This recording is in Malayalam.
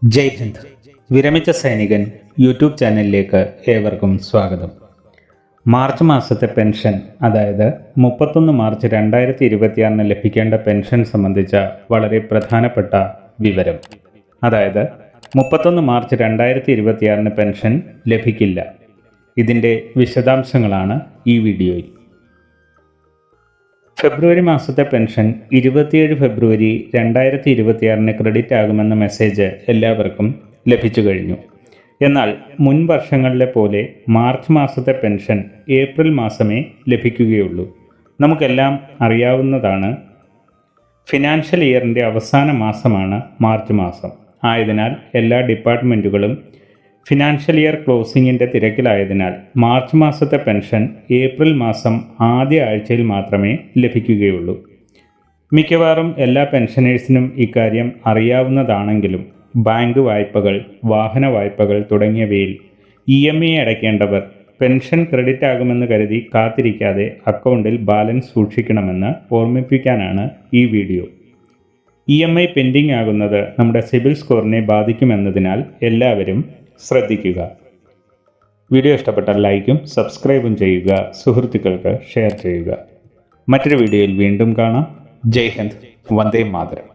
ജയ് ഹിന്ദ്. വിരമിച്ച സൈനികൻ യൂട്യൂബ് ചാനലിലേക്ക് ഏവർക്കും സ്വാഗതം. മാർച്ച് മാസത്തെ പെൻഷൻ, അതായത് 31 മാർച്ച് 2026 ലഭിക്കേണ്ട പെൻഷൻ സംബന്ധിച്ച വളരെ പ്രധാനപ്പെട്ട വിവരം. അതായത് 31 മാർച്ച് 2026 പെൻഷൻ ലഭിക്കില്ല. ഇതിൻ്റെ വിശദാംശങ്ങളാണ് ഈ വീഡിയോയിൽ. ഫെബ്രുവരി മാസത്തെ പെൻഷൻ 27 ഫെബ്രുവരി 2026 ക്രെഡിറ്റ് ആകുമെന്ന മെസ്സേജ് എല്ലാവർക്കും ലഭിച്ചു കഴിഞ്ഞു. എന്നാൽ മുൻ വർഷങ്ങളിലെ പോലെ മാർച്ച് മാസത്തെ പെൻഷൻ ഏപ്രിൽ മാസമേ ലഭിക്കുകയുള്ളൂ. നമുക്കെല്ലാം അറിയാവുന്നതാണ്, ഫിനാൻഷ്യൽ ഇയറിൻ്റെ അവസാന മാസമാണ് മാർച്ച് മാസം. ആയതിനാൽ എല്ലാ ഡിപ്പാർട്ട്മെൻറ്റുകളും ഫിനാൻഷ്യൽ ഇയർ ക്ലോസിങ്ങിൻ്റെ തിരക്കിലായതിനാൽ മാർച്ച് മാസത്തെ പെൻഷൻ ഏപ്രിൽ മാസം ആദ്യ ആഴ്ചയിൽ മാത്രമേ ലഭിക്കുകയുള്ളൂ. മിക്കവാറും എല്ലാ പെൻഷനേഴ്സിനും ഇക്കാര്യം അറിയാവുന്നതാണെങ്കിലും ബാങ്ക് വായ്പകൾ, വാഹന വായ്പകൾ തുടങ്ങിയവയിൽ EMI അടയ്ക്കേണ്ടവർ പെൻഷൻ ക്രെഡിറ്റ് ആകുമെന്ന് കരുതി കാത്തിരിക്കാതെ അക്കൗണ്ടിൽ ബാലൻസ് സൂക്ഷിക്കണമെന്ന് ഓർമ്മിപ്പിക്കാനാണ് ഈ വീഡിയോ. EMI പെൻഡിംഗ് ആകുന്നത് നമ്മുടെ സിബിൽ സ്കോറിനെ ബാധിക്കുമെന്നതിനാൽ എല്ലാവരും ശ്രദ്ധിക്കുക. വീഡിയോ ഇഷ്ടപ്പെട്ടാൽ ലൈക്കും സബ്സ്ക്രൈബും ചെയ്യുക, സുഹൃത്തുക്കൾക്ക് ഷെയർ ചെയ്യുക. മറ്റൊരു വീഡിയോയിൽ വീണ്ടും കാണാം. ജയ് ഹിന്ദ്, വന്ദേ മാതരം.